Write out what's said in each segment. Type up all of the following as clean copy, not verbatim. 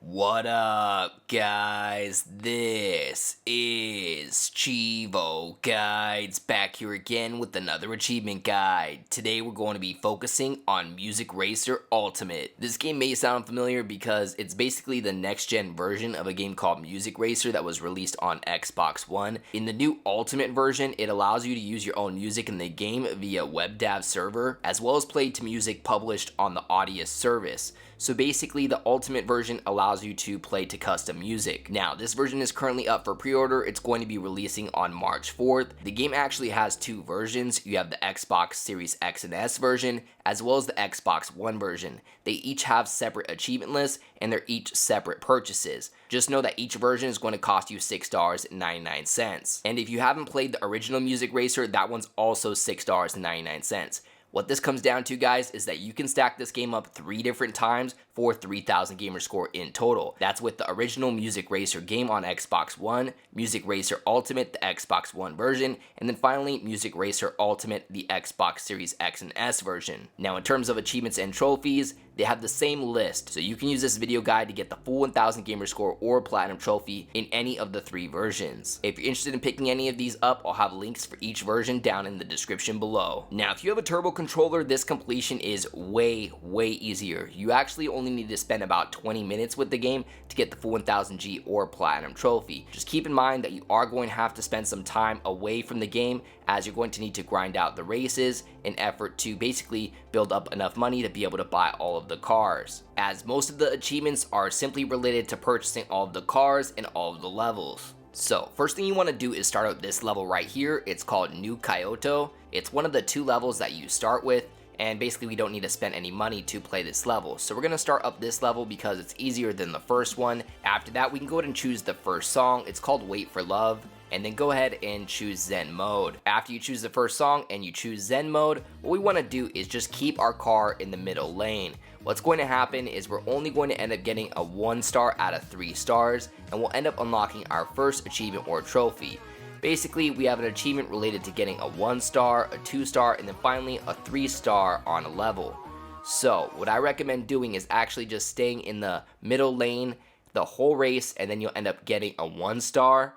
What up, guys? This is Cheevo Guides back here again with another achievement guide. Today we're going to be focusing on Music Racer Ultimate. This game may sound familiar because it's basically the next-gen version of a game called Music Racer that was released on Xbox One. In the new Ultimate version, it allows you to use your own music in the game via WebDAV server, as well as play to music published on the Audius service. So basically, the Ultimate version allows you to play to custom music. Now, this version is currently up for pre-order. It's going to be releasing on March 4th. The game actually has two versions. You have the Xbox Series X and S version, as well as the Xbox One version. They each have separate achievement lists, and they're each separate purchases. Just know that each version is going to cost you $6.99. And if you haven't played the original Music Racer, that one's also $6.99. What this comes down to, guys, is that you can stack this game up 3 different times for 3,000 gamer score in total. That's with the original Music Racer game on Xbox One, Music Racer Ultimate, the Xbox One version, and then finally Music Racer Ultimate, the Xbox Series X and S version. Now, in terms of achievements and trophies, they have the same list, so you can use this video guide to get the full 1000 gamer score or platinum trophy in any of the 3 versions. If you're interested in picking any of these up, I'll have links for each version down in the description below. Now, if you have a turbo controller, this completion is way easier. You actually only need to spend about 20 minutes with the game to get the full 1000G or platinum trophy. Just keep in mind that you are going to have to spend some time away from the game, as you're going to need to grind out the races in effort to basically build up enough money to be able to buy all of the cars, as most of the achievements are simply related to purchasing all of the cars and all of the levels. So first thing you want to do is start out this level right here. It's called New Kyoto. It's one of the 2 levels that you start with, and basically we don't need to spend any money to play this level. So we're going to start up this level because it's easier than the first one. After that, we can go ahead and choose the first song. It's called Wait for Love. And then go ahead and choose Zen mode. After you choose the first song and you choose Zen mode, what we want to do is just keep our car in the middle lane. What's going to happen is we're only going to end up getting a 1 star out of 3 stars, and we'll end up unlocking our first achievement or trophy. Basically, we have an achievement related to getting a 1 star, a 2 star, and then finally a 3 star on a level. So what I recommend doing is actually just staying in the middle lane the whole race, and then you'll end up getting a 1 star.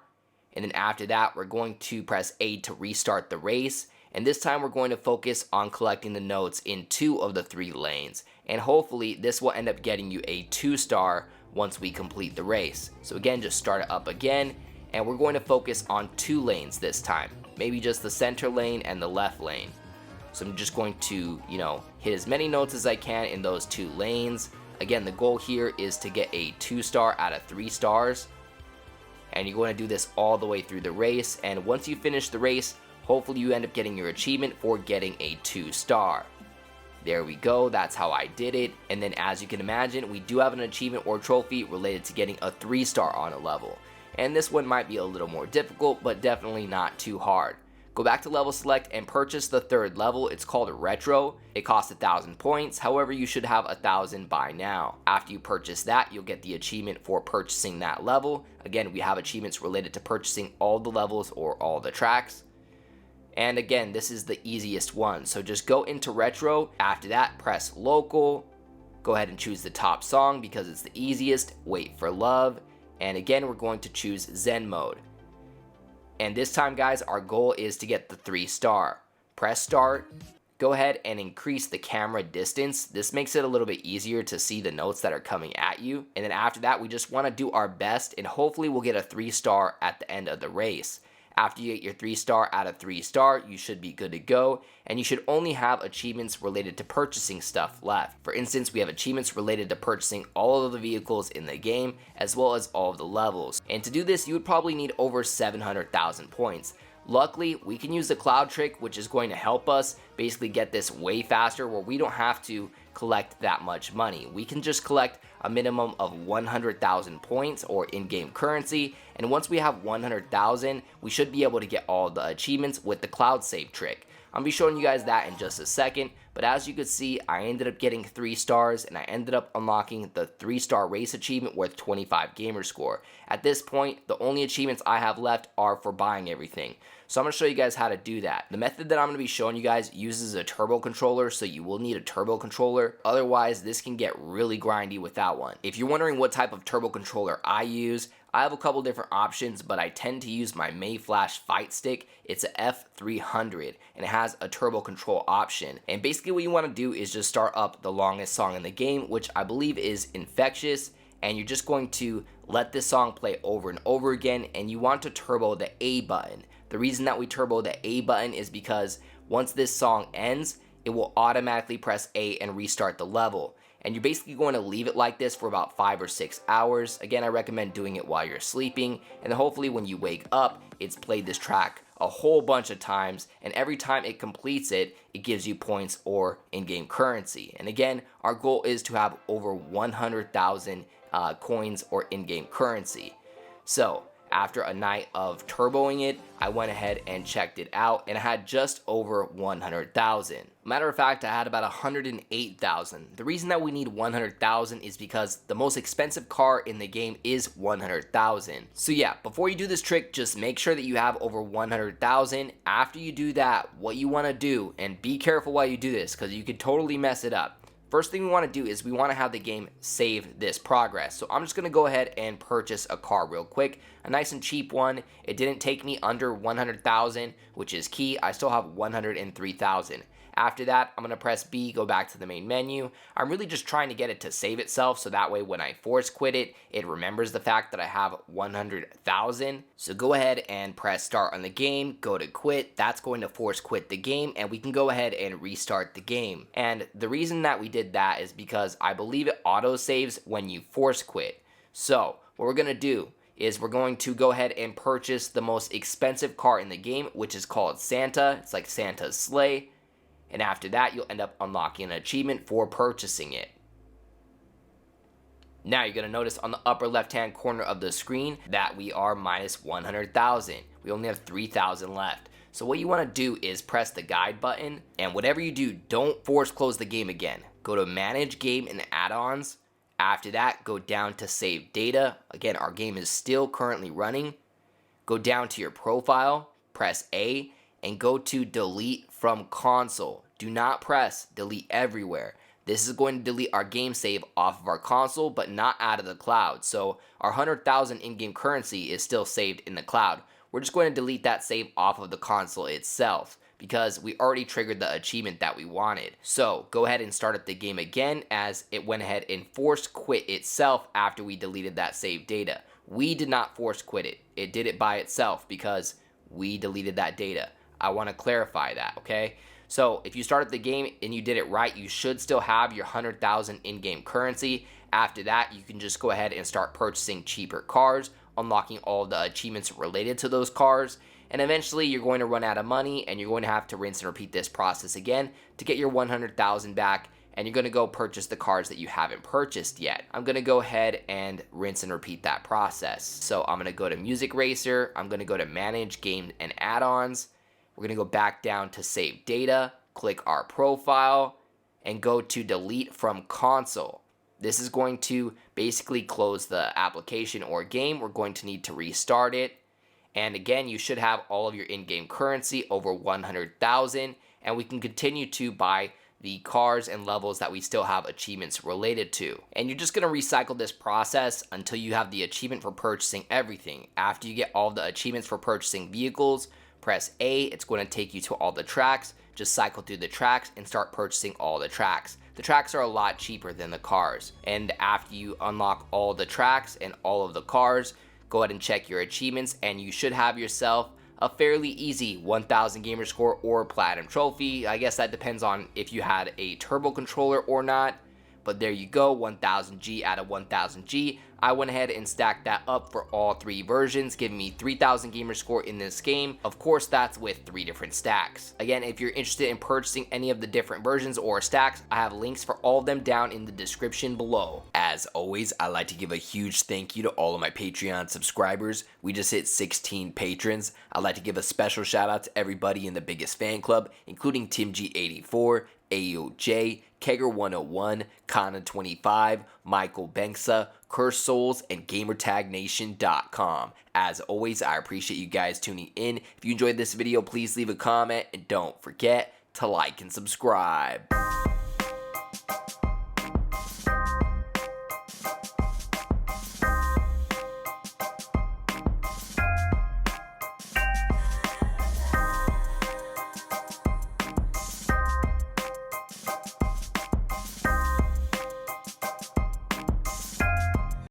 And then after that, we're going to press A to restart the race. And this time we're going to focus on collecting the notes in 2 of the 3 lanes. And hopefully this will end up getting you a 2 star once we complete the race. So again, just start it up again. And we're going to focus on 2 lanes this time. Maybe just the center lane and the left lane. So I'm just going to, hit as many notes as I can in those 2 lanes. Again, the goal here is to get a 2 star out of 3 stars. And you're going to do this all the way through the race, and once you finish the race, hopefully you end up getting your achievement for getting a 2 star. There we go, that's how I did it. And then as you can imagine, we do have an achievement or trophy related to getting a 3 star on a level. And this one might be a little more difficult, but definitely not too hard. Go back to level select and purchase the 3rd level. It's called Retro. It costs 1,000 points. However, you should have 1,000 by now. After you purchase that, you'll get the achievement for purchasing that level. Again, we have achievements related to purchasing all the levels or all the tracks. And again, this is the easiest one. So just go into Retro. After that, press Local. Go ahead and choose the top song because it's the easiest. Wait for Love. And again, we're going to choose Zen mode. And this time, guys, our goal is to get the 3 star. Press start. Go ahead and increase the camera distance. This makes it a little bit easier to see the notes that are coming at you. And then after that, we just want to do our best, and hopefully we'll get a 3 star at the end of the race. After you get your 3 star out of 3 star, you should be good to go, and you should only have achievements related to purchasing stuff left. For instance, we have achievements related to purchasing all of the vehicles in the game, as well as all of the levels. And to do this, you would probably need over 700,000 points. Luckily, we can use the cloud trick, which is going to help us basically get this way faster, where we don't have to collect that much money. We can just collect a minimum of 100,000 points or in-game currency, and once we have 100,000, we should be able to get all the achievements with the cloud save trick. I'll be showing you guys that in just a second, But as you could see, I ended up getting 3 stars, and I ended up unlocking the 3-star race achievement worth 25 gamer score. At this point, the only achievements I have left are for buying everything. So I'm going to show you guys how to do that. The method that I'm going to be showing you guys uses a turbo controller, so you will need a turbo controller. Otherwise, this can get really grindy without one. If you're wondering what type of turbo controller I use, I have a couple different options, but I tend to use my Mayflash Fight Stick. It's a F300, and it has a turbo control option. And basically what you want to do is just start up the longest song in the game, which I believe is Infectious, and you're just going to let this song play over and over again, and you want to turbo the A button. The reason that we turbo the A button is because once this song ends, it will automatically press A and restart the level. And you're basically going to leave it like this for about 5 or 6 hours. Again, I recommend doing it while you're sleeping, and then hopefully when you wake up, it's played this track a whole bunch of times, and every time it completes it, it gives you points or in-game currency. And again, our goal is to have over 100,000 coins or in-game currency. So after a night of turboing it, I went ahead and checked it out, and I had just over 100,000. Matter of fact, I had about 108,000. The reason that we need 100,000 is because the most expensive car in the game is 100,000. So yeah, before you do this trick, just make sure that you have over 100,000. After you do that, what you want to do, and be careful while you do this because you could totally mess it up. First thing we want to do is we want to have the game save this progress. So I'm just going to go ahead and purchase a car real quick, a nice and cheap one. It didn't take me under 100,000, which is key. I still have 103,000. After that, I'm going to press B, go back to the main menu. I'm really just trying to get it to save itself, so that way when I force quit it, it remembers the fact that I have 100,000. So go ahead and press start on the game, go to quit. That's going to force quit the game, and we can go ahead and restart the game. And the reason that we did that is because I believe it auto saves when you force quit. So what we're going to do is we're going to go ahead and purchase the most expensive car in the game, which is called Santa. It's like Santa's sleigh. And after that, you'll end up unlocking an achievement for purchasing it. Now you're going to notice on the upper left hand corner of the screen that we are minus 100,000. We only have 3,000 left. So what you want to do is press the guide button, and whatever you do, don't force close the game again. Go to manage game and add-ons. After that, go down to save data. Again, our game is still currently running. Go down to your profile, press A, and go to delete from console. Do not press delete everywhere. This is going to delete our game save off of our console, but not out of the cloud. So our 100,000 in-game currency is still saved in the cloud. We're just going to delete that save off of the console itself because we already triggered the achievement that we wanted. So go ahead and start up the game again, as it went ahead and force quit itself after we deleted that save data. We did not force quit it. It did it by itself because we deleted that data. I want to clarify that, okay? So if you started the game and you did it right, you should still have your 100,000 in-game currency. After that, you can just go ahead and start purchasing cheaper cars, unlocking all the achievements related to those cars, and eventually you're going to run out of money and you're going to have to rinse and repeat this process again to get your 100,000 back, and you're going to go purchase the cars that you haven't purchased yet. I'm going to go ahead and rinse and repeat that process. So I'm going to go to Music Racer, I'm going to go to Manage Game and Add-ons. We're going to go back down to Save Data, click our profile, and go to Delete from Console. This is going to basically close the application or game. We're going to need to restart it. And again, you should have all of your in-game currency over 100,000, and we can continue to buy the cars and levels that we still have achievements related to. And you're just going to recycle this process until you have the achievement for purchasing everything. After you get all the achievements for purchasing vehicles, press A, it's going to take you to all the tracks. Just cycle through the tracks and start purchasing all the tracks. The tracks are a lot cheaper than the cars. And after you unlock all the tracks and all of the cars, go ahead and check your achievements, and you should have yourself a fairly easy 1,000 gamer score or platinum trophy. I guess that depends on if you had a turbo controller or not. But there you go, 1000G out of 1000G. I went ahead and stacked that up for all 3 versions, giving me 3,000 gamer score in this game. Of course, that's with 3 different stacks. Again, if you're interested in purchasing any of the different versions or stacks, I have links for all of them down in the description below. As always, I'd like to give a huge thank you to all of my Patreon subscribers. We just hit 16 patrons. I'd like to give a special shout out to everybody in the biggest fan club, including TimG84, AOJ, Kegger101, Kana25, Michael Benksa, Curse Souls, and GamerTagNation.com. As always, I appreciate you guys tuning in. If you enjoyed this video, please leave a comment and don't forget to like and subscribe.